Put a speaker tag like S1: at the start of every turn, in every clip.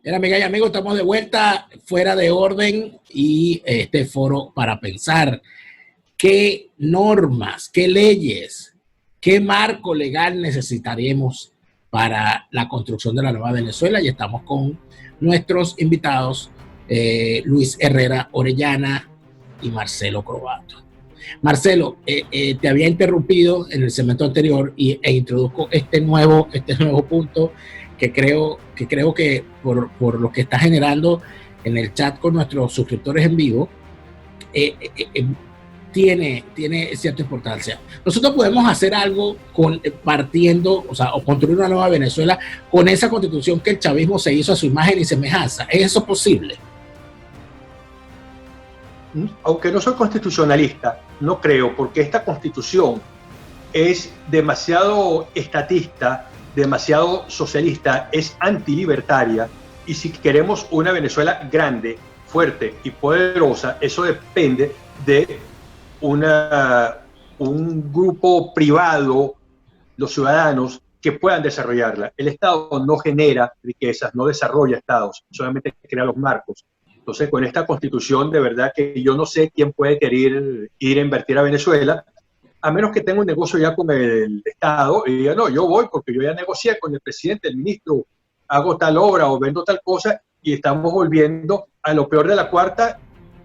S1: Mira, amigas y amigos, estamos de vuelta fuera de orden y este foro para pensar qué normas, qué leyes, qué marco legal necesitaremos para la construcción de la nueva Venezuela. Y estamos con nuestros invitados, Luis Herrera Orellana y Marcelo Crobato. Marcelo, te había interrumpido en el segmento anterior e introduzco este nuevo punto que creo que por lo que está generando en el chat con nuestros suscriptores en vivo, tiene cierta importancia. Nosotros podemos hacer algo partiendo, o construir una nueva Venezuela con esa constitución que el chavismo se hizo a su imagen y semejanza. ¿Es eso posible?
S2: Aunque no soy constitucionalista, no creo, porque esta constitución es demasiado estatista, demasiado socialista, es antilibertaria, y si queremos una Venezuela grande, fuerte y poderosa, eso depende de un grupo privado, los ciudadanos, que puedan desarrollarla. El Estado no genera riquezas, no desarrolla estados, solamente crea los marcos. Entonces, con esta constitución, de verdad que yo no sé quién puede querer ir a invertir a Venezuela, a menos que tenga un negocio ya con el Estado y diga, no, yo voy porque yo ya negocié con el presidente, el ministro, hago tal obra o vendo tal cosa, y estamos volviendo a lo peor de la cuarta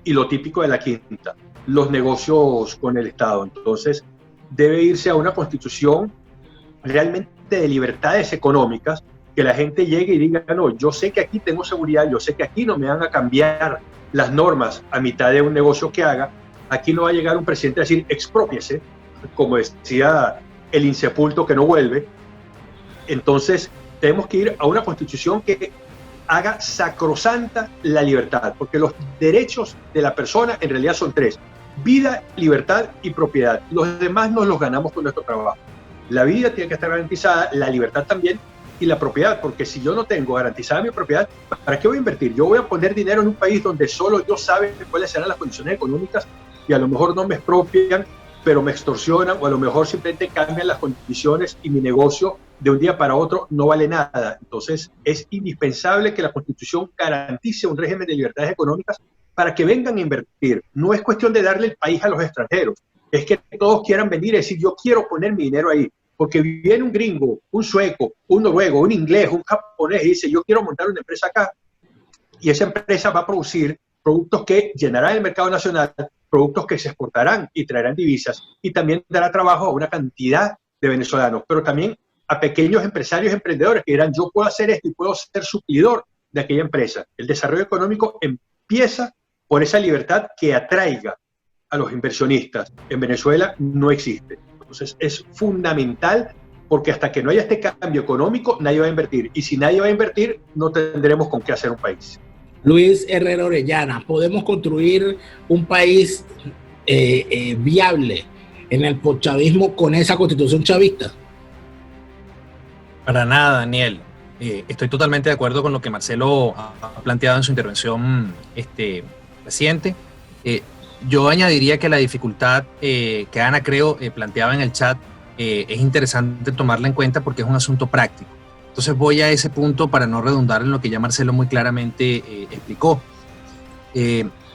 S2: y lo típico de la quinta, los negocios con el Estado. Entonces, debe irse a una constitución realmente de libertades económicas, que la gente llegue y diga, no, yo sé que aquí tengo seguridad, yo sé que aquí no me van a cambiar las normas a mitad de un negocio que haga, aquí no va a llegar un presidente a decir, exprópiese, como decía el insepulto que no vuelve. Entonces, tenemos que ir a una constitución que haga sacrosanta la libertad, porque los derechos de la persona en realidad son tres: vida, libertad y propiedad. Los demás nos los ganamos con nuestro trabajo. La vida tiene que estar garantizada, la libertad también, y la propiedad, porque si yo no tengo garantizada mi propiedad, ¿para qué voy a invertir? Yo voy a poner dinero en un país donde solo yo sabe cuáles serán las condiciones económicas y a lo mejor no me expropian, pero me extorsionan, o a lo mejor simplemente cambian las condiciones y mi negocio de un día para otro no vale nada. Entonces, es indispensable que la Constitución garantice un régimen de libertades económicas para que vengan a invertir. No es cuestión de darle el país a los extranjeros, es que todos quieran venir y decir, yo quiero poner mi dinero ahí. Porque viene un gringo, un sueco, un noruego, un inglés, un japonés y dice, yo quiero montar una empresa acá, y esa empresa va a producir productos que llenarán el mercado nacional, productos que se exportarán y traerán divisas, y también dará trabajo a una cantidad de venezolanos, pero también a pequeños empresarios, emprendedores que dirán, yo puedo hacer esto y puedo ser suplidor de aquella empresa. El desarrollo económico empieza por esa libertad que atraiga a los inversionistas. En Venezuela no existe. Entonces es fundamental, porque hasta que no haya este cambio económico, nadie va a invertir. Y si nadie va a invertir, no tendremos con qué hacer un país.
S1: Luis Herrera Orellana, ¿podemos construir un país viable en el postchavismo con esa constitución chavista?
S3: Para nada, Daniel. Estoy totalmente de acuerdo con lo que Marcelo ha planteado en su intervención reciente. Yo añadiría que la dificultad que Ana, creo, planteaba en el chat es interesante tomarla en cuenta porque es un asunto práctico. Entonces voy a ese punto para no redundar en lo que ya Marcelo muy claramente explicó.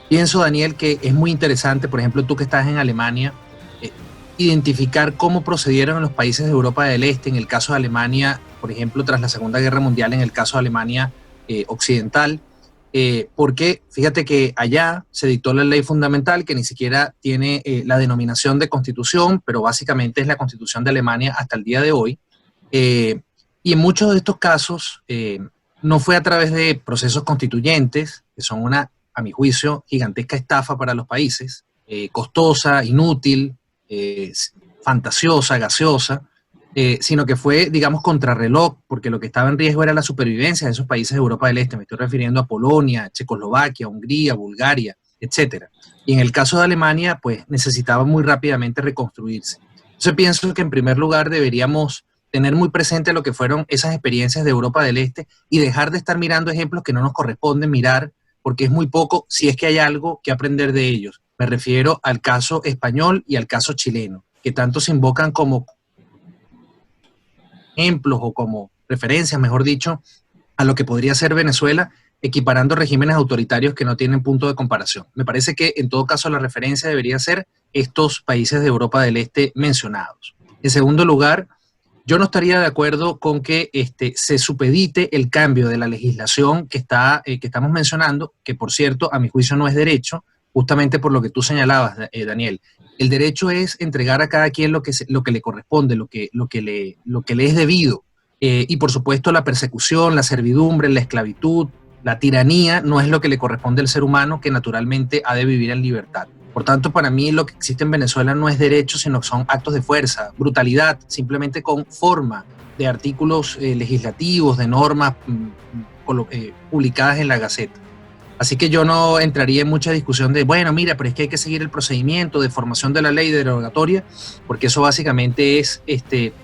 S3: Pienso, Daniel, que es muy interesante, por ejemplo, tú que estás en Alemania, identificar cómo procedieron en los países de Europa del Este, en el caso de Alemania, por ejemplo, tras la Segunda Guerra Mundial, en el caso de Alemania Occidental, porque fíjate que allá se dictó la ley fundamental que ni siquiera tiene la denominación de constitución, pero básicamente es la constitución de Alemania hasta el día de hoy. Y en muchos de estos casos no fue a través de procesos constituyentes, que son una, a mi juicio, gigantesca estafa para los países, costosa, inútil, fantasiosa, gaseosa, sino que fue, digamos, contrarreloj, porque lo que estaba en riesgo era la supervivencia de esos países de Europa del Este. Me estoy refiriendo a Polonia, Checoslovaquia, Hungría, Bulgaria, etc. Y en el caso de Alemania, pues necesitaba muy rápidamente reconstruirse. Entonces pienso que en primer lugar deberíamos tener muy presente lo que fueron esas experiencias de Europa del Este y dejar de estar mirando ejemplos que no nos corresponden mirar, porque es muy poco, si es que hay algo que aprender de ellos. Me refiero al caso español y al caso chileno, que tanto se invocan como ejemplos o como referencias, mejor dicho, a lo que podría ser Venezuela, equiparando regímenes autoritarios que no tienen punto de comparación. Me parece que en todo caso la referencia debería ser estos países de Europa del Este mencionados. En segundo lugar, yo no estaría de acuerdo con que se supedite el cambio de la legislación que estamos mencionando, que por cierto, a mi juicio no es derecho, justamente por lo que tú señalabas, Daniel. El derecho es entregar a cada quien lo que le corresponde, lo que le es debido. Y por supuesto la persecución, la servidumbre, la esclavitud, la tiranía no es lo que le corresponde al ser humano, que naturalmente ha de vivir en libertad. Por tanto, para mí lo que existe en Venezuela no es derecho, sino que son actos de fuerza, brutalidad, simplemente con forma de artículos legislativos, de normas publicadas en la Gaceta. Así que yo no entraría en mucha discusión de, bueno, mira, pero es que hay que seguir el procedimiento de formación de la ley derogatoria, porque eso básicamente es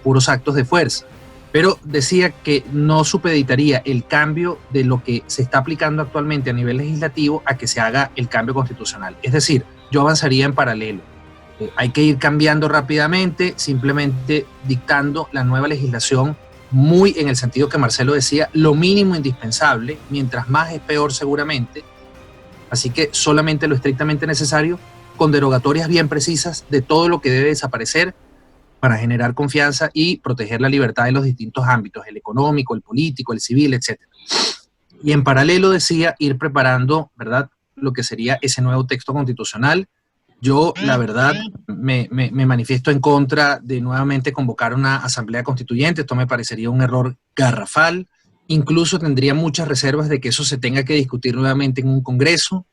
S3: puros actos de fuerza. Pero decía que no supeditaría el cambio de lo que se está aplicando actualmente a nivel legislativo a que se haga el cambio constitucional. Es decir, yo avanzaría en paralelo. Hay que ir cambiando rápidamente, simplemente dictando la nueva legislación muy en el sentido que Marcelo decía, lo mínimo indispensable, mientras más es peor seguramente, así que solamente lo estrictamente necesario, con derogatorias bien precisas de todo lo que debe desaparecer para generar confianza y proteger la libertad en los distintos ámbitos, el económico, el político, el civil, etc. Y en paralelo decía ir preparando, ¿verdad?, lo que sería ese nuevo texto constitucional. Yo, la verdad, me manifiesto en contra de nuevamente convocar una asamblea constituyente. Esto me parecería un error garrafal. Incluso tendría muchas reservas de que eso se tenga que discutir nuevamente en un congreso,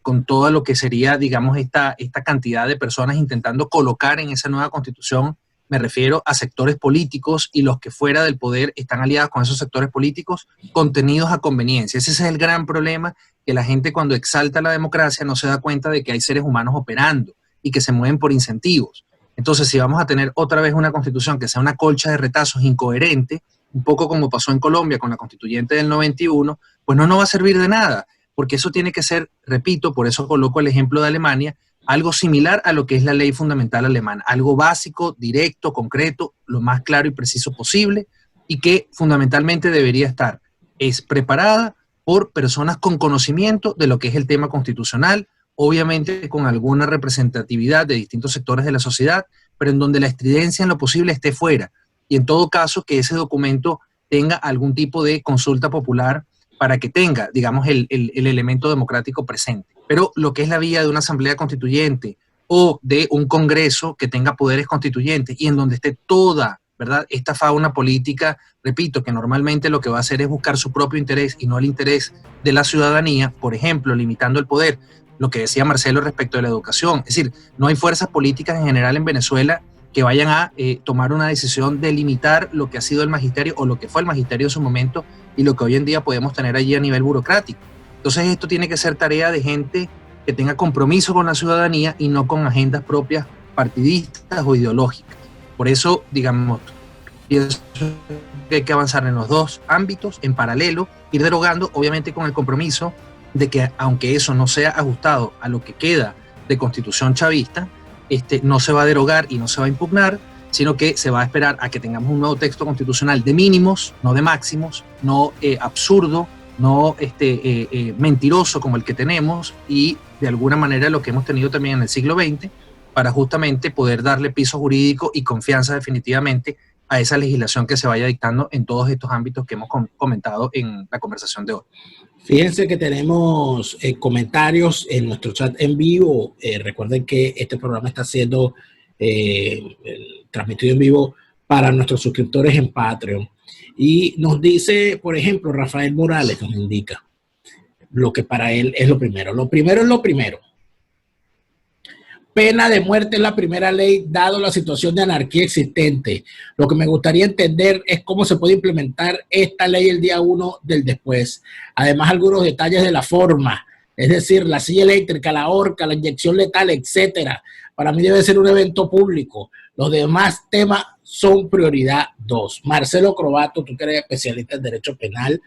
S3: con todo lo que sería, digamos, esta cantidad de personas intentando colocar en esa nueva constitución. Me refiero a sectores políticos y los que fuera del poder están aliados con esos sectores políticos, contenidos a conveniencia. Ese es el gran problema, que la gente cuando exalta la democracia no se da cuenta de que hay seres humanos operando y que se mueven por incentivos. Entonces, si vamos a tener otra vez una constitución que sea una colcha de retazos incoherente, un poco como pasó en Colombia con la constituyente del 91, pues no va a servir de nada, porque eso tiene que ser, repito, por eso coloco el ejemplo de Alemania, algo similar a lo que es la ley fundamental alemana, algo básico, directo, concreto, lo más claro y preciso posible, y que fundamentalmente debería estar preparada por personas con conocimiento de lo que es el tema constitucional, obviamente con alguna representatividad de distintos sectores de la sociedad, pero en donde la estridencia en lo posible esté fuera, y en todo caso que ese documento tenga algún tipo de consulta popular para que tenga, digamos, el elemento democrático presente. Pero lo que es la vía de una asamblea constituyente o de un congreso que tenga poderes constituyentes y en donde esté toda, ¿verdad?, esta fauna política, repito, que normalmente lo que va a hacer es buscar su propio interés y no el interés de la ciudadanía, por ejemplo, limitando el poder, lo que decía Marcelo respecto de la educación. Es decir, no hay fuerzas políticas en general en Venezuela que vayan a tomar una decisión de limitar lo que ha sido el magisterio o lo que fue el magisterio en su momento y lo que hoy en día podemos tener allí a nivel burocrático. Entonces esto tiene que ser tarea de gente que tenga compromiso con la ciudadanía y no con agendas propias partidistas o ideológicas. Por eso, digamos, pienso que hay que avanzar en los dos ámbitos en paralelo, ir derogando, obviamente con el compromiso de que aunque eso no sea ajustado a lo que queda de constitución chavista, no se va a derogar y no se va a impugnar, sino que se va a esperar a que tengamos un nuevo texto constitucional de mínimos, no de máximos, no absurdo, no mentiroso como el que tenemos y de alguna manera lo que hemos tenido también en el siglo XX, para justamente poder darle piso jurídico y confianza definitivamente a esa legislación que se vaya dictando en todos estos ámbitos que hemos comentado en la conversación de hoy.
S1: Fíjense que tenemos comentarios en nuestro chat en vivo. Recuerden que este programa está siendo transmitido en vivo para nuestros suscriptores en Patreon. Y nos dice, por ejemplo, Rafael Morales nos indica lo que para él es lo primero. Lo primero es lo primero. Pena de muerte es la primera ley, dado la situación de anarquía existente. Lo que me gustaría entender es cómo se puede implementar esta ley el día 1 del después. Además, algunos detalles de la forma, es decir, la silla eléctrica, la horca, la inyección letal, etcétera. Para mí debe ser un evento público. Los demás temas son prioridad 2. Marcelo Crobato, tú que eres especialista en derecho penal.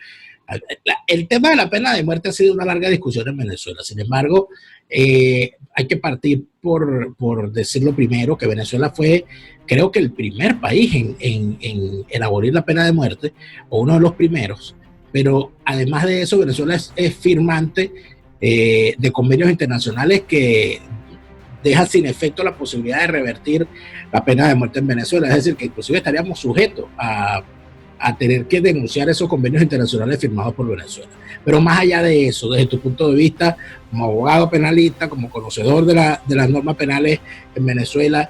S1: El tema de la pena de muerte ha sido una larga discusión en Venezuela. Sin embargo, hay que partir por decirlo primero, que Venezuela fue, creo que el primer país en abolir la pena de muerte, o uno de los primeros. pero además de eso, Venezuela es firmante de convenios internacionales que deja sin efecto la posibilidad de revertir la pena de muerte en Venezuela. Es decir, que inclusive estaríamos sujetos a tener que denunciar esos convenios internacionales firmados por Venezuela. Pero más allá de eso, desde tu punto de vista, como abogado penalista, como conocedor de las normas penales en Venezuela,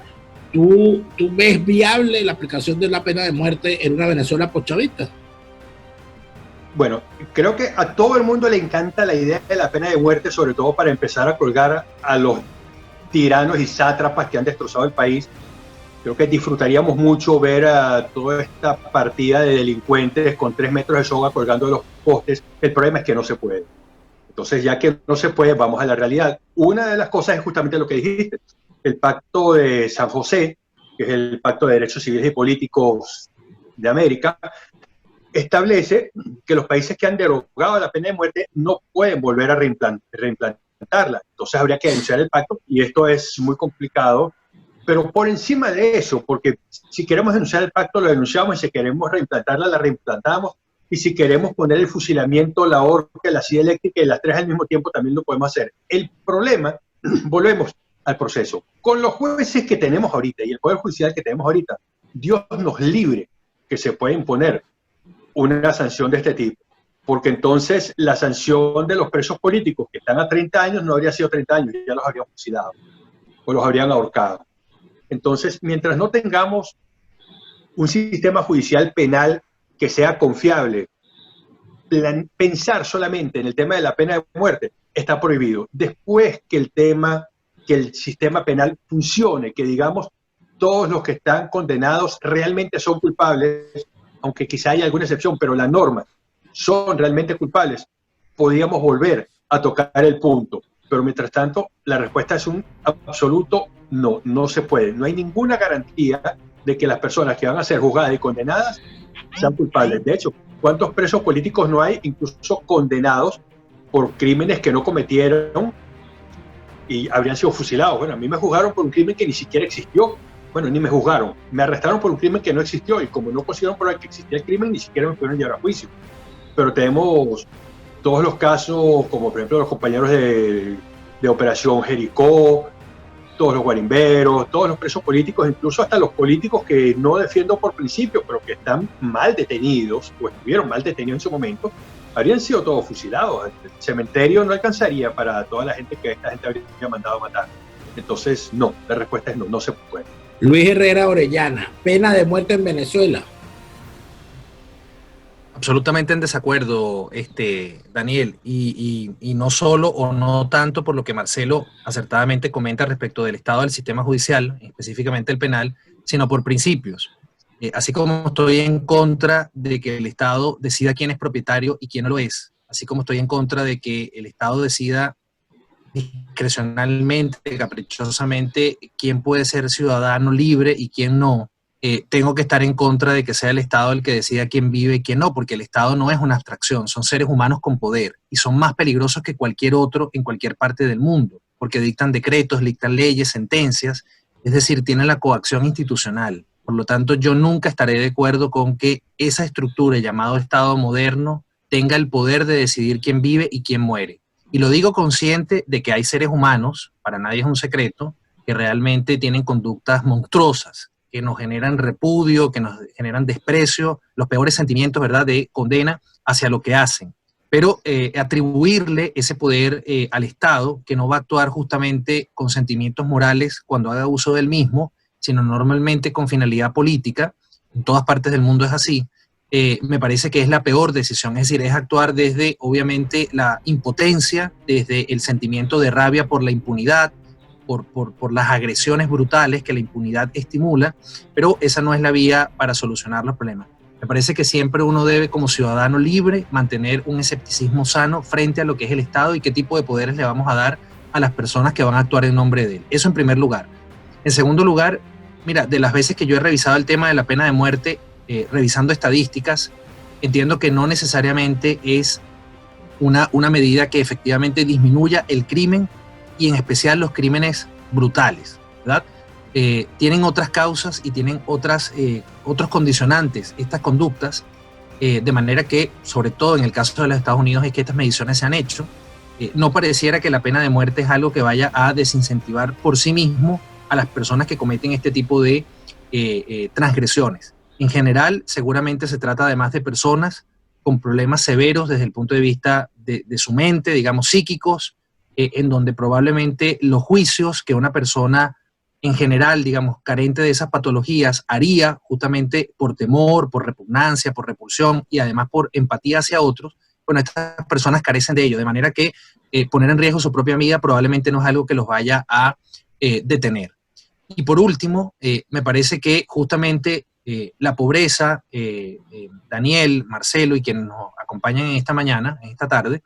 S1: ¿tú ves viable la aplicación de la pena de muerte en una Venezuela postchavista?
S2: Bueno, creo que a todo el mundo le encanta la idea de la pena de muerte, sobre todo para empezar a colgar a los tiranos y sátrapas que han destrozado el país. Creo que disfrutaríamos mucho ver a toda esta partida de delincuentes con 3 metros de soga colgando de los postes. El problema es que no se puede. Entonces, ya que no se puede, vamos a la realidad. Una de las cosas es justamente lo que dijiste. El Pacto de San José, que es el Pacto de Derechos Civiles y Políticos de América, establece que los países que han derogado la pena de muerte no pueden volver a reimplantarla. Entonces habría que denunciar el pacto, y esto es muy complicado, pero por encima de eso, porque si queremos denunciar el pacto, lo denunciamos, y si queremos reimplantarla, la reimplantamos, y si queremos poner el fusilamiento, la horca, la silla eléctrica y las 3 al mismo tiempo, también lo podemos hacer. El problema, volvemos al proceso, con los jueces que tenemos ahorita y el Poder Judicial que tenemos ahorita, Dios nos libre que se pueda imponer una sanción de este tipo, porque entonces la sanción de los presos políticos que están a 30 años no habría sido 30 años, ya los habrían fusilado o los habrían ahorcado. Entonces, mientras no tengamos un sistema judicial penal que sea confiable, pensar solamente en el tema de la pena de muerte está prohibido. Después que el sistema penal funcione, que digamos todos los que están condenados realmente son culpables, aunque quizá haya alguna excepción, pero la norma son realmente culpables, podríamos volver a tocar el punto. Pero mientras tanto, la respuesta es un absoluto no, no se puede. No hay ninguna garantía de que las personas que van a ser juzgadas y condenadas sean culpables. De hecho, ¿cuántos presos políticos no hay, incluso condenados por crímenes que no cometieron y habrían sido fusilados? Bueno, a mí me juzgaron por un crimen que ni siquiera existió. Bueno, ni me juzgaron, me arrestaron por un crimen que no existió, y como no consiguieron probar que existía el crimen, ni siquiera me pudieron llevar a juicio. Pero tenemos todos los casos, como por ejemplo los compañeros de Operación Jericó, todos los guarimberos, todos los presos políticos, incluso hasta los políticos que no defiendo por principio, pero que están mal detenidos, o estuvieron mal detenidos en su momento, habrían sido todos fusilados. El cementerio no alcanzaría para toda la gente que esta gente habría mandado a matar. Entonces, no, la respuesta es no, no se puede.
S1: Luis Herrera Orellana, pena de muerte en Venezuela.
S3: Absolutamente en desacuerdo, Daniel, y no solo o no tanto por lo que Marcelo acertadamente comenta respecto del estado del sistema judicial, específicamente el penal, sino por principios. Así como estoy en contra de que el Estado decida quién es propietario y quién no lo es, así como estoy en contra de que el Estado decida discrecionalmente, caprichosamente, quién puede ser ciudadano libre y quién no, tengo que estar en contra de que sea el Estado el que decida quién vive y quién no, porque el Estado no es una abstracción, son seres humanos con poder y son más peligrosos que cualquier otro en cualquier parte del mundo, porque dictan decretos, dictan leyes, sentencias, es decir, tienen la coacción institucional. Por lo tanto, yo nunca estaré de acuerdo con que esa estructura llamado Estado moderno tenga el poder de decidir quién vive y quién muere. Y lo digo consciente de que hay seres humanos, para nadie es un secreto, que realmente tienen conductas monstruosas, que nos generan repudio, que nos generan desprecio, los peores sentimientos, ¿verdad?, de condena hacia lo que hacen. Pero atribuirle ese poder al Estado, que no va a actuar justamente con sentimientos morales cuando haga uso del mismo, sino normalmente con finalidad política, en todas partes del mundo es así, me parece que es la peor decisión. Es decir, es actuar desde, obviamente, la impotencia, desde el sentimiento de rabia por la impunidad, por las agresiones brutales que la impunidad estimula, pero esa no es la vía para solucionar los problemas. Me parece que siempre uno debe, como ciudadano libre, mantener un escepticismo sano frente a lo que es el Estado y qué tipo de poderes le vamos a dar a las personas que van a actuar en nombre de él. Eso en primer lugar. En segundo lugar, mira, de las veces que yo he revisado el tema de la pena de muerte, revisando estadísticas, entiendo que no necesariamente es una medida que efectivamente disminuya el crimen y en especial los crímenes brutales, ¿verdad? Tienen otras causas y tienen otros condicionantes, estas conductas, de manera que, sobre todo en el caso de los Estados Unidos, es que estas mediciones se han hecho. No pareciera que la pena de muerte es algo que vaya a desincentivar por sí mismo a las personas que cometen este tipo de transgresiones. En general, seguramente se trata además de personas con problemas severos desde el punto de vista de su mente, digamos, psíquicos, en donde probablemente los juicios que una persona en general, digamos, carente de esas patologías, haría justamente por temor, por repugnancia, por repulsión y además por empatía hacia otros, bueno, estas personas carecen de ello, de manera que poner en riesgo su propia vida probablemente no es algo que los vaya a detener. Y por último, me parece que justamente la pobreza, Daniel, Marcelo y quienes nos acompañan en esta mañana, en esta tarde,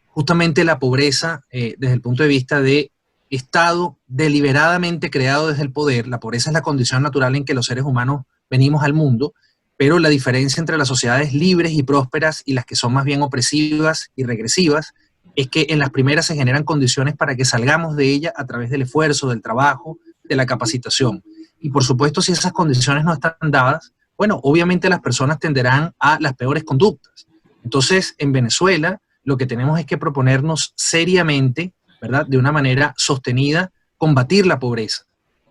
S3: justamente la pobreza desde el punto de vista de Estado deliberadamente creado desde el poder. La pobreza es la condición natural en que los seres humanos venimos al mundo, pero la diferencia entre las sociedades libres y prósperas y las que son más bien opresivas y regresivas es que en las primeras se generan condiciones para que salgamos de ella a través del esfuerzo, del trabajo, de la capacitación. Y por supuesto, si esas condiciones no están dadas, bueno, obviamente las personas tenderán a las peores conductas. Entonces, en Venezuela, lo que tenemos es que proponernos seriamente, ¿verdad?, de una manera sostenida, combatir la pobreza.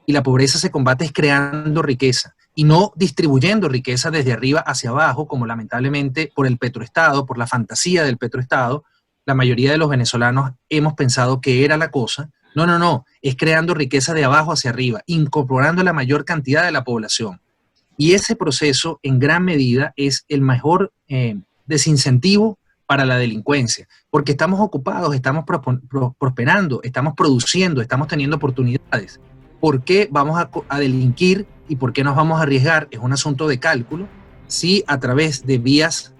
S3: Y la pobreza se combate es creando riqueza y no distribuyendo riqueza desde arriba hacia abajo, como lamentablemente por el petroestado, por la fantasía del petroestado, la mayoría de los venezolanos hemos pensado que era la cosa. No, es creando riqueza de abajo hacia arriba, incorporando la mayor cantidad de la población. Y ese proceso, en gran medida, es el mejor desincentivo para la delincuencia, porque estamos ocupados, estamos prosperando, estamos produciendo, estamos teniendo oportunidades. ¿Por qué vamos a delinquir y por qué nos vamos a arriesgar? Es un asunto de cálculo. Si a través de vías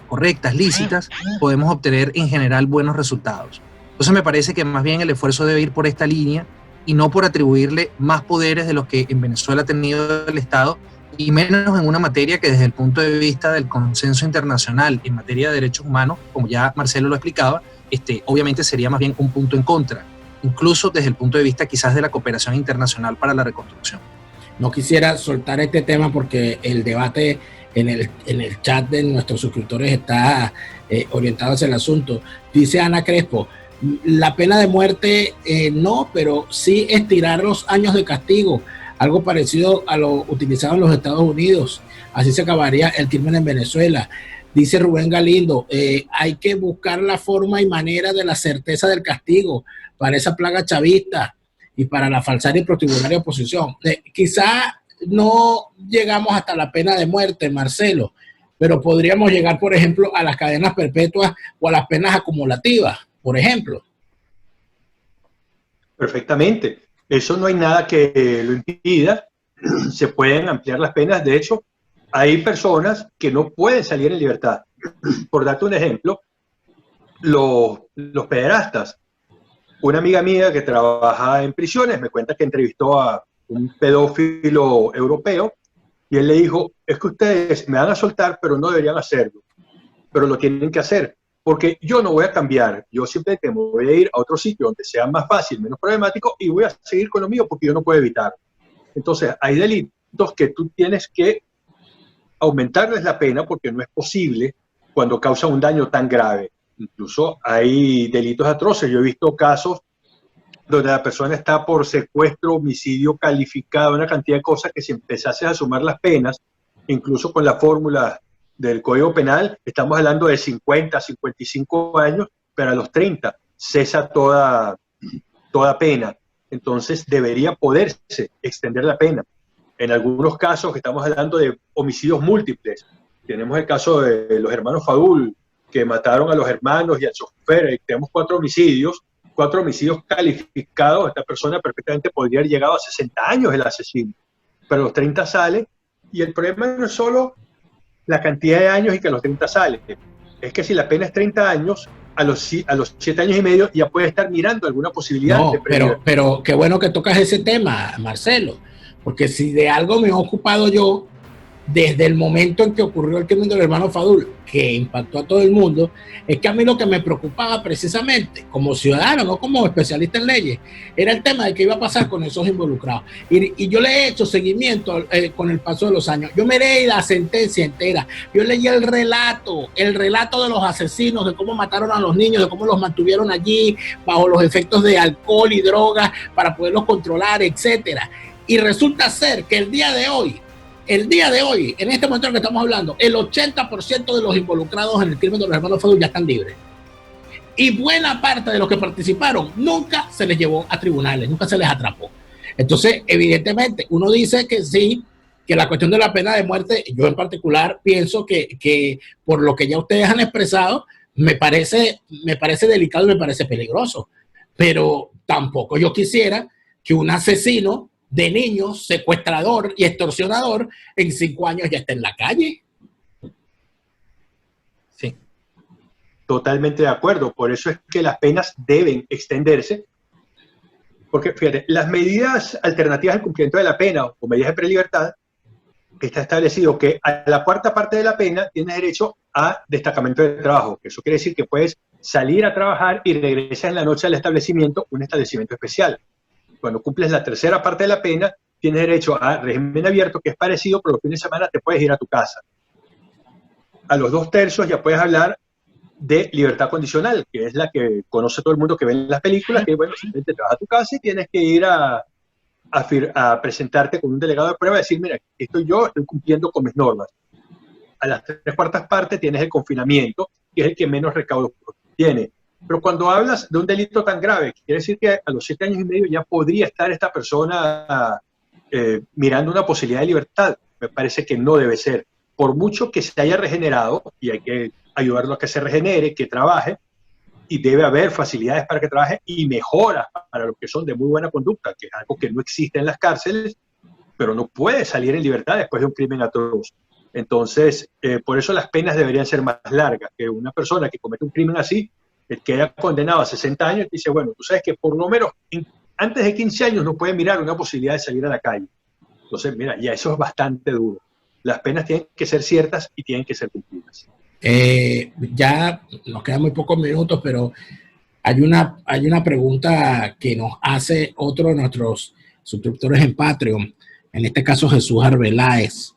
S3: correctas, lícitas, podemos obtener en general buenos resultados. Entonces me parece que más bien el esfuerzo debe ir por esta línea y no por atribuirle más poderes de los que en Venezuela ha tenido el Estado, y menos en una materia que desde el punto de vista del consenso internacional en materia de derechos humanos, como ya Marcelo lo explicaba, obviamente sería más bien un punto en contra, incluso desde el punto de vista quizás de la cooperación internacional para la reconstrucción.
S1: No quisiera soltar este tema porque el debate en el chat de nuestros suscriptores está orientado hacia el asunto. Dice Ana Crespo, la pena de muerte no, pero sí estirar los años de castigo, algo parecido a lo utilizado en los Estados Unidos. Así se acabaría el crimen en Venezuela. Dice Rubén Galindo, hay que buscar la forma y manera de la certeza del castigo para esa plaga chavista y para la falsaria y protibularia oposición. Quizá no llegamos hasta la pena de muerte, Marcelo, pero podríamos llegar, por ejemplo, a las cadenas perpetuas o a las penas acumulativas, por ejemplo.
S2: Perfectamente. Eso no hay nada que lo impida. Se pueden ampliar las penas. De hecho, hay personas que no pueden salir en libertad. Por darte un ejemplo, los pederastas. Una amiga mía que trabaja en prisiones me cuenta que entrevistó a un pedófilo europeo y él le dijo, es que ustedes me van a soltar, pero no deberían hacerlo, pero lo tienen que hacer, porque yo no voy a cambiar, yo simplemente me voy a ir a otro sitio donde sea más fácil, menos problemático, y voy a seguir con lo mío porque yo no puedo evitarlo. Entonces, hay delitos que tú tienes que aumentarles la pena porque no es posible cuando causa un daño tan grave. Incluso hay delitos atroces. Yo he visto casos donde la persona está por secuestro, homicidio calificado, una cantidad de cosas que si empezases a sumar las penas, incluso con la fórmula del Código Penal, estamos hablando de 50, 55 años, pero a los 30 cesa toda pena. Entonces debería poderse extender la pena. En algunos casos estamos hablando de homicidios múltiples. Tenemos el caso de los hermanos Fadul, que mataron a los hermanos y al chofer. Tenemos 4 homicidios calificados. Esta persona perfectamente podría haber llegado a 60 años el asesino, pero a los 30 sale, y el problema no es solo la cantidad de años y que a los 30 sale, es que si la pena es 30 años, a los 7 años y medio ya puede estar mirando alguna posibilidad.
S1: No, pero qué bueno que tocas ese tema, Marcelo, porque si de algo me he ocupado yo desde el momento en que ocurrió el crimen del hermano Fadul, que impactó a todo el mundo, es que a mí lo que me preocupaba precisamente, como ciudadano, no como especialista en leyes, era el tema de qué iba a pasar con esos involucrados. Y yo le he hecho seguimiento con el paso de los años. Yo me leí la sentencia entera, yo leí el relato de los asesinos, de cómo mataron a los niños, de cómo los mantuvieron allí bajo los efectos de alcohol y drogas para poderlos controlar, etcétera. Y resulta ser que el día de hoy, en este momento en el que estamos hablando, el 80% de los involucrados en el crimen de los hermanos Fadul ya están libres. Y buena parte de los que participaron nunca se les llevó a tribunales, nunca se les atrapó. Entonces, evidentemente, uno dice que sí, que la cuestión de la pena de muerte, yo en particular pienso que por lo que ya ustedes han expresado, me parece delicado y me parece peligroso. Pero tampoco yo quisiera que un asesino de niños, secuestrador y extorsionador, en 5 años ya está en la calle.
S3: Sí.
S2: Totalmente de acuerdo. Por eso es que las penas deben extenderse. Porque, fíjate, las medidas alternativas al cumplimiento de la pena o medidas de prelibertad, está establecido que a la cuarta parte de la pena tienes derecho a destacamento de trabajo. Eso quiere decir que puedes salir a trabajar y regresar en la noche al establecimiento, un establecimiento especial. Cuando cumples la tercera parte de la pena, tienes derecho a régimen abierto, que es parecido, pero los fines de semana te puedes ir a tu casa. A los 2/3 ya puedes hablar de libertad condicional, que es la que conoce todo el mundo que ve en las películas, que bueno, simplemente te vas a tu casa y tienes que ir a presentarte con un delegado de prueba y decir, mira, estoy cumpliendo con mis normas. A las 3/4 partes tienes el confinamiento, que es el que menos recaudos tiene. Pero cuando hablas de un delito tan grave, quiere decir que a los 7 años y medio ya podría estar esta persona mirando una posibilidad de libertad. Me parece que no debe ser. Por mucho que se haya regenerado, y hay que ayudarlo a que se regenere, que trabaje, y debe haber facilidades para que trabaje y mejoras para los que son de muy buena conducta, que es algo que no existe en las cárceles, pero no puede salir en libertad después de un crimen atroz. Entonces, por eso las penas deberían ser más largas, que una persona que comete un crimen así, el que haya condenado a 60 años, dice, bueno, tú sabes que por lo menos antes de 15 años no puede mirar una posibilidad de salir a la calle. Entonces, mira, ya eso es bastante duro. Las penas tienen que ser ciertas y tienen que ser cumplidas.
S1: Ya nos quedan muy pocos minutos, pero hay una pregunta que nos hace otro de nuestros suscriptores en Patreon, en este caso Jesús Arbeláez,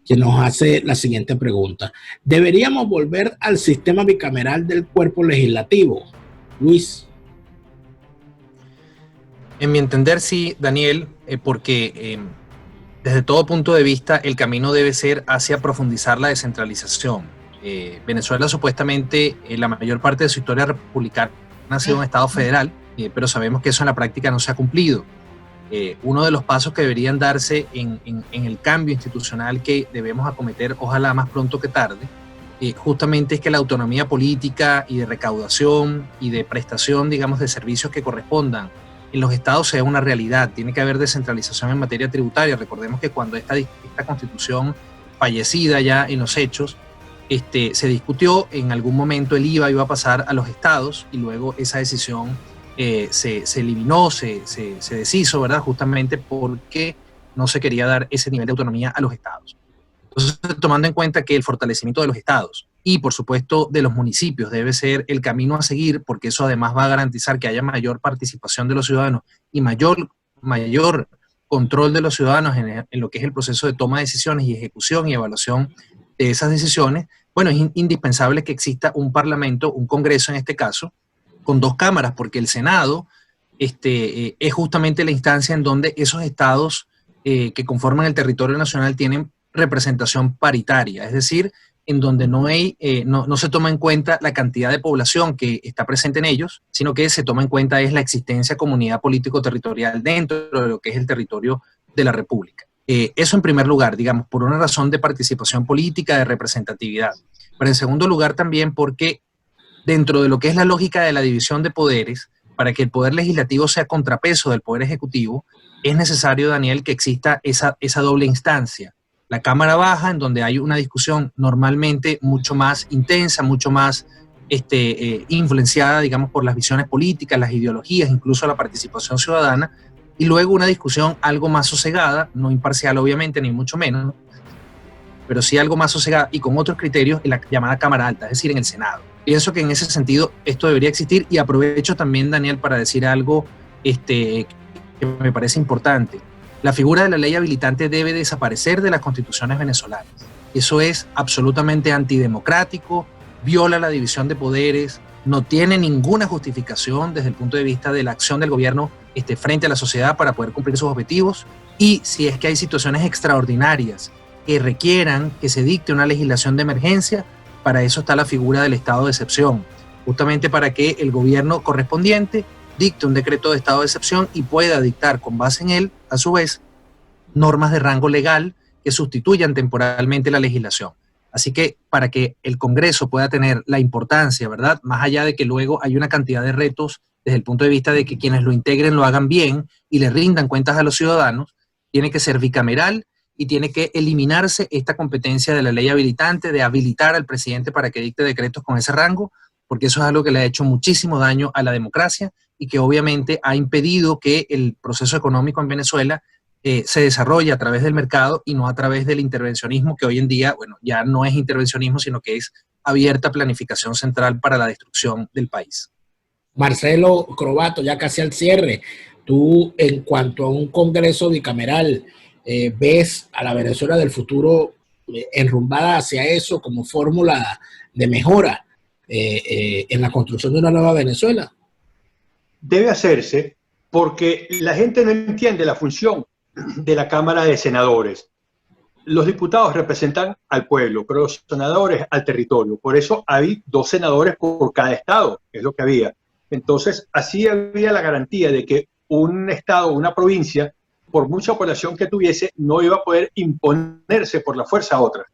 S1: que nos hace la siguiente pregunta. ¿Deberíamos volver al sistema bicameral del cuerpo legislativo? Luis.
S3: En mi entender, sí, Daniel, porque desde todo punto de vista el camino debe ser hacia profundizar la descentralización. Venezuela supuestamente, la mayor parte de su historia republicana ha sido un estado federal, pero sabemos que eso en la práctica no se ha cumplido. Uno de los pasos que deberían darse en el cambio institucional que debemos acometer, ojalá más pronto que tarde, justamente es que la autonomía política y de recaudación y de prestación, digamos, de servicios que correspondan en los estados sea una realidad. Tiene que haber descentralización en materia tributaria. Recordemos que cuando esta constitución fallecida ya en los hechos, se discutió, en algún momento el IVA iba a pasar a los estados y luego esa decisión se eliminó, se deshizo, ¿verdad? Justamente porque no se quería dar ese nivel de autonomía a los estados. Entonces, tomando en cuenta que el fortalecimiento de los estados y, por supuesto, de los municipios debe ser el camino a seguir, porque eso además va a garantizar que haya mayor participación de los ciudadanos y mayor control de los ciudadanos en lo que es el proceso de toma de decisiones y ejecución y evaluación de esas decisiones. Bueno, es indispensable que exista un parlamento, un congreso en este caso, con 2 cámaras, porque el Senado es justamente la instancia en donde esos estados que conforman el territorio nacional tienen representación paritaria, es decir, en donde no se toma en cuenta la cantidad de población que está presente en ellos, sino que se toma en cuenta es la existencia de comunidad político-territorial dentro de lo que es el territorio de la República. Eso en primer lugar, digamos, por una razón de participación política, de representatividad. Pero en segundo lugar también porque dentro de lo que es la lógica de la división de poderes, para que el poder legislativo sea contrapeso del poder ejecutivo, es necesario, Daniel, que exista esa doble instancia. La Cámara Baja, en donde hay una discusión normalmente mucho más intensa, mucho más influenciada, digamos, por las visiones políticas, las ideologías, incluso la participación ciudadana, y luego una discusión algo más sosegada, no imparcial obviamente, ni mucho menos, pero sí algo más sosegada y con otros criterios en la llamada Cámara Alta, es decir, en el Senado. Pienso que en ese sentido esto debería existir, y aprovecho también, Daniel, para decir algo que me parece importante. La figura de la ley habilitante debe desaparecer de las constituciones venezolanas. Eso es absolutamente antidemocrático, viola la división de poderes, no tiene ninguna justificación desde el punto de vista de la acción del gobierno frente a la sociedad para poder cumplir sus objetivos. Y si es que hay situaciones extraordinarias que requieran que se dicte una legislación de emergencia, para eso está la figura del estado de excepción, justamente para que el gobierno correspondiente dicte un decreto de estado de excepción y pueda dictar con base en él, a su vez, normas de rango legal que sustituyan temporalmente la legislación. Así que para que el Congreso pueda tener la importancia, ¿verdad? Más allá de que luego hay una cantidad de retos desde el punto de vista de que quienes lo integren lo hagan bien y le rindan cuentas a los ciudadanos, tiene que ser bicameral y tiene que eliminarse esta competencia de la ley habilitante, de habilitar al presidente para que dicte decretos con ese rango, porque eso es algo que le ha hecho muchísimo daño a la democracia y que obviamente ha impedido que el proceso económico en Venezuela se desarrolle a través del mercado y no a través del intervencionismo, que hoy en día, bueno, ya no es intervencionismo, sino que es abierta planificación central para la destrucción del país.
S1: Marcelo Crobatto, ya casi al cierre, tú en cuanto a un Congreso bicameral, ¿ves a la Venezuela del futuro enrumbada hacia eso como fórmula de mejora en la construcción de una nueva Venezuela?
S2: Debe hacerse porque la gente no entiende la función de la Cámara de Senadores. Los diputados representan al pueblo, pero los senadores al territorio. Por eso hay 2 senadores por cada estado, es lo que había. Entonces, así había la garantía de que un estado, una provincia, por mucha población que tuviese, no iba a poder imponerse por la fuerza a otra.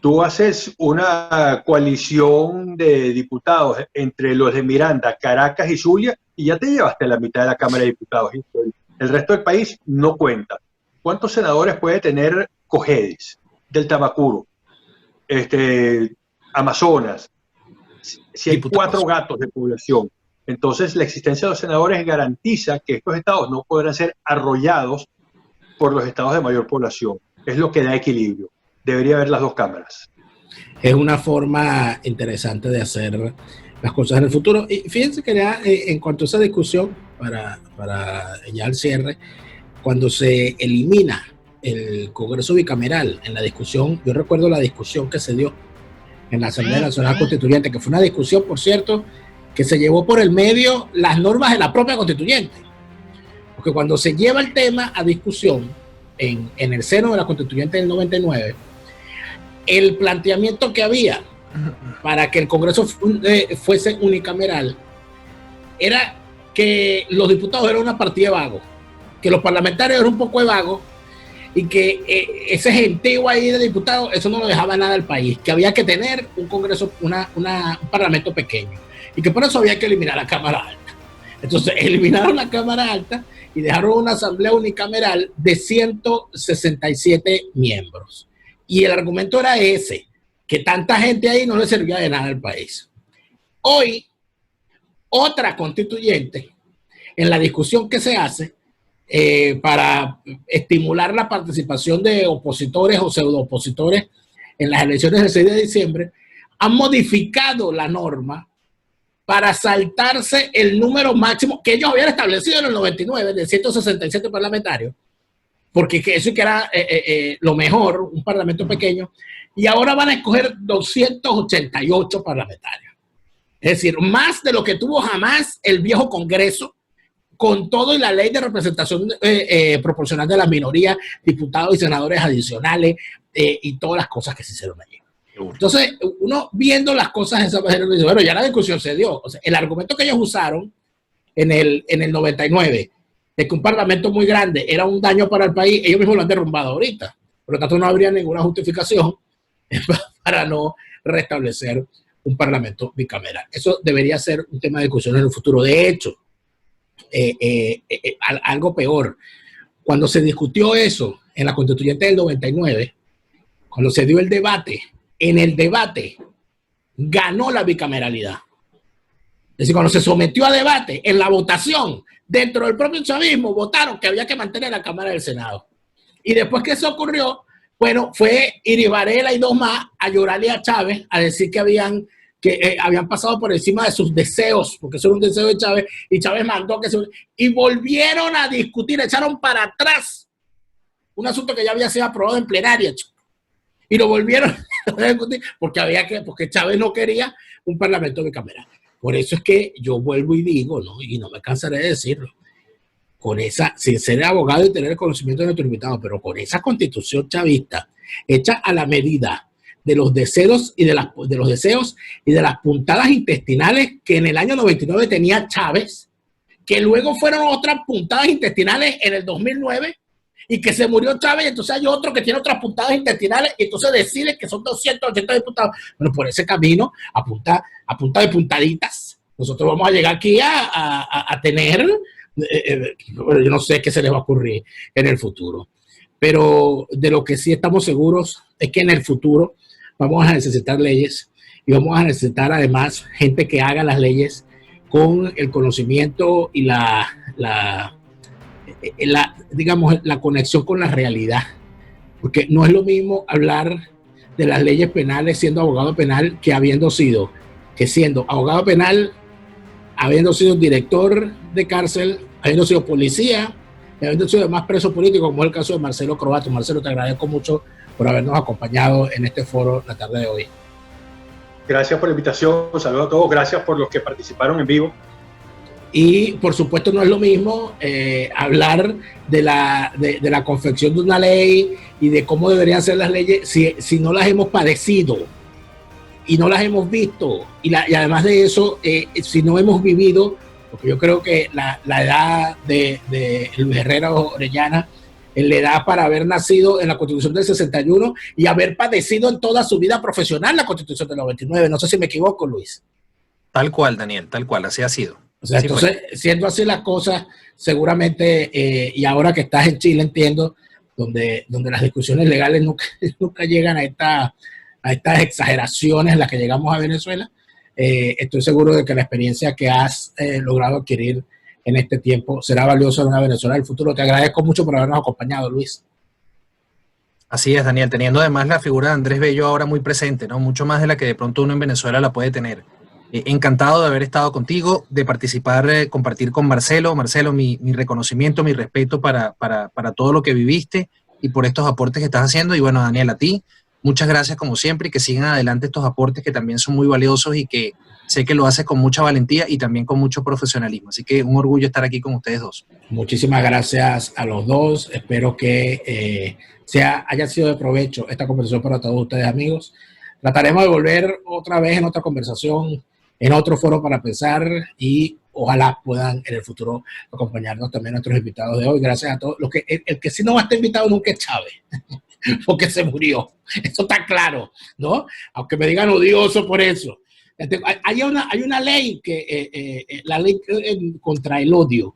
S2: Tú haces una coalición de diputados entre los de Miranda, Caracas y Zulia y ya te llevaste a la mitad de la Cámara de Diputados. El resto del país no cuenta. ¿Cuántos senadores puede tener Cojedes, del Tamacuro, Amazonas? Si hay
S3: Diputados.
S2: 4 gatos de población. Entonces, la existencia de los senadores garantiza que estos estados no podrán ser arrollados por los estados de mayor población. Es lo que da equilibrio. Debería haber las 2 cámaras.
S1: Es una forma interesante de hacer las cosas en el futuro. Y fíjense que ya en cuanto a esa discusión, para ya el cierre, cuando se elimina el Congreso bicameral en la discusión, yo recuerdo la discusión que se dio en la Asamblea Nacional Constituyente, que fue una discusión, por cierto, que se llevó por el medio las normas de la propia constituyente. Porque cuando se lleva el tema a discusión en el seno de la constituyente del 99, el planteamiento que había para que el Congreso fuese unicameral era que los diputados eran una partida de vagos, que los parlamentarios eran un poco de vagos y que ese gentío ahí de diputados, eso no lo dejaba nada al país, que había que tener un Congreso, un parlamento pequeño y que por eso había que eliminar la Cámara Alta. Entonces eliminaron la Cámara Alta y dejaron una asamblea unicameral de 167 miembros. Y el argumento era ese, que tanta gente ahí no le servía de nada al país. Hoy, otra constituyente, en la discusión que se hace para estimular la participación de opositores o pseudo-opositores en las elecciones del 6 de diciembre, han modificado la norma para saltarse el número máximo que ellos habían establecido en el 99 de 167 parlamentarios, porque eso que era lo mejor, un parlamento pequeño, y ahora van a escoger 288 parlamentarios. Es decir, más de lo que tuvo jamás el viejo Congreso, con todo y la ley de representación proporcional de las minorías, diputados y senadores adicionales y todas las cosas que se hicieron allí. Entonces, uno viendo las cosas de esa manera, dice, bueno, ya la discusión se dio. O sea, el argumento que ellos usaron en el 99, de que un parlamento muy grande era un daño para el país, ellos mismos lo han derrumbado ahorita. Por lo tanto, no habría ninguna justificación para no restablecer un parlamento bicameral. Eso debería ser un tema de discusión en el futuro. De hecho, algo peor, cuando se discutió eso en la constituyente del 99, cuando se dio el debate, en el debate ganó la bicameralidad. Es decir, cuando se sometió a debate, en la votación, dentro del propio chavismo, votaron que había que mantener la Cámara del Senado. Y después que eso ocurrió, Bueno, fue Iri Varela y dos más a llorarle a Chávez, a decir que habían pasado por encima de sus deseos, porque eso era un deseo de Chávez, y Chávez mandó que y volvieron a discutir, echaron para atrás un asunto que ya había sido aprobado en plenaria, y lo volvieron a discutir porque Chávez no quería un parlamento bicameral. Por eso es que yo vuelvo y digo, ¿no? Y no me cansaré de decirlo, sin ser abogado y tener el conocimiento de nuestro invitado, pero con esa constitución chavista hecha a la medida de los deseos y de las puntadas intestinales que en el año 99 tenía Chávez, que luego fueron otras puntadas intestinales en el 2009 y que se murió Chávez, y entonces hay otro que tiene otras puntadas intestinales y entonces decide que son 280 diputados. Bueno, por ese camino, a punta de puntaditas, nosotros vamos a llegar aquí a tener, yo no sé qué se les va a ocurrir en el futuro, pero de lo que sí estamos seguros es que en el futuro vamos a necesitar leyes y vamos a necesitar además gente que haga las leyes con el conocimiento y digamos, la conexión con la realidad, porque no es lo mismo hablar de las leyes penales siendo abogado penal que siendo abogado penal, habiendo sido director de cárcel, habiendo sido policía y habiendo sido además preso político, como es el caso de Marcelo Croatto. Marcelo, te agradezco mucho por habernos acompañado en este foro la tarde de hoy.
S2: Gracias por la invitación, un saludo a todos, gracias por los que participaron en vivo.
S1: Y por supuesto no es lo mismo hablar de la confección de una ley y de cómo deberían ser las leyes si no las hemos padecido y no las hemos visto. Y además de eso, si no hemos vivido, porque yo creo que la edad de Luis Herrera Orellana, la edad para haber nacido en la Constitución del 61 y haber padecido en toda su vida profesional la Constitución del 99. No sé si me equivoco, Luis.
S3: Tal cual, Daniel, tal cual, así ha sido.
S1: O sea,
S3: así
S1: entonces, siendo así las cosas, seguramente, y ahora que estás en Chile, entiendo, donde las discusiones legales nunca llegan a estas exageraciones en las que llegamos a Venezuela, estoy seguro de que la experiencia que has logrado adquirir en este tiempo será valiosa en una Venezuela del futuro. Te agradezco mucho por habernos acompañado, Luis.
S3: Así es, Daniel, teniendo además la figura de Andrés Bello ahora muy presente, ¿no? Mucho más de la que de pronto uno en Venezuela la puede tener. Encantado de haber estado contigo, de participar, compartir con Marcelo. Marcelo, mi reconocimiento, mi respeto para todo lo que viviste y por estos aportes que estás haciendo. Y bueno, Daniel, a ti, muchas gracias como siempre y que sigan adelante estos aportes que también son muy valiosos y que sé que lo haces con mucha valentía y también con mucho profesionalismo. Así que un orgullo estar aquí con ustedes dos.
S1: Muchísimas gracias a los dos. Espero que haya sido de provecho esta conversación para todos ustedes, amigos. Trataremos de volver otra vez en otra conversación, en otro foro para pensar, y ojalá puedan en el futuro acompañarnos también nuestros invitados de hoy. Gracias a todos. El que sí no va a estar invitado nunca es Chávez, porque se murió. Eso está claro, ¿no? Aunque me digan odioso por eso. Hay una ley, la ley contra el odio,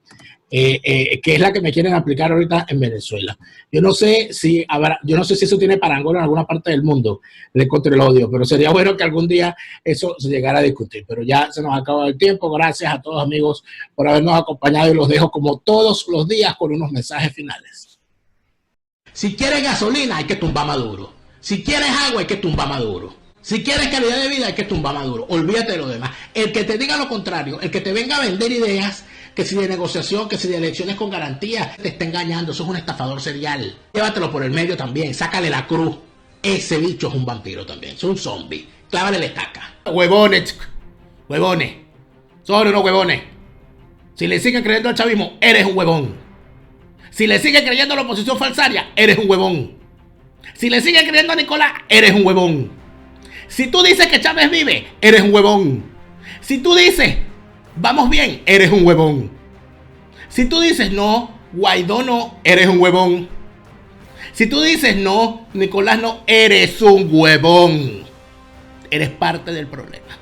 S1: que es la que me quieren aplicar ahorita en Venezuela. Yo no sé si eso tiene parangón en alguna parte del mundo, ley contra el odio, pero sería bueno que algún día eso se llegara a discutir. Pero ya se nos ha acabado el tiempo. Gracias a todos, amigos, por habernos acompañado, y los dejo como todos los días con unos mensajes finales. Si quieres gasolina, hay que tumbar Maduro. Si quieres agua, hay que tumbar Maduro. Si quieres calidad de vida, hay que tumbar Maduro. Olvídate de lo demás. El que te diga lo contrario, el que te venga a vender ideas, que si de negociación, que si de elecciones con garantía, te está engañando. Eso es un estafador serial. Llévatelo por el medio también. Sácale la cruz. Ese bicho es un vampiro también. Es un zombie. Clávale la estaca. Huevones. Huevones. Son unos huevones. Si le sigues creyendo al chavismo, eres un huevón. Si le sigues creyendo a la oposición falsaria, eres un huevón. Si le sigues creyendo a Nicolás, eres un huevón. Si tú dices que Chávez vive, eres un huevón. Si tú dices, vamos bien, eres un huevón. Si tú dices, no, Guaidó no, eres un huevón. Si tú dices, no, Nicolás no, eres un huevón. Eres parte del problema.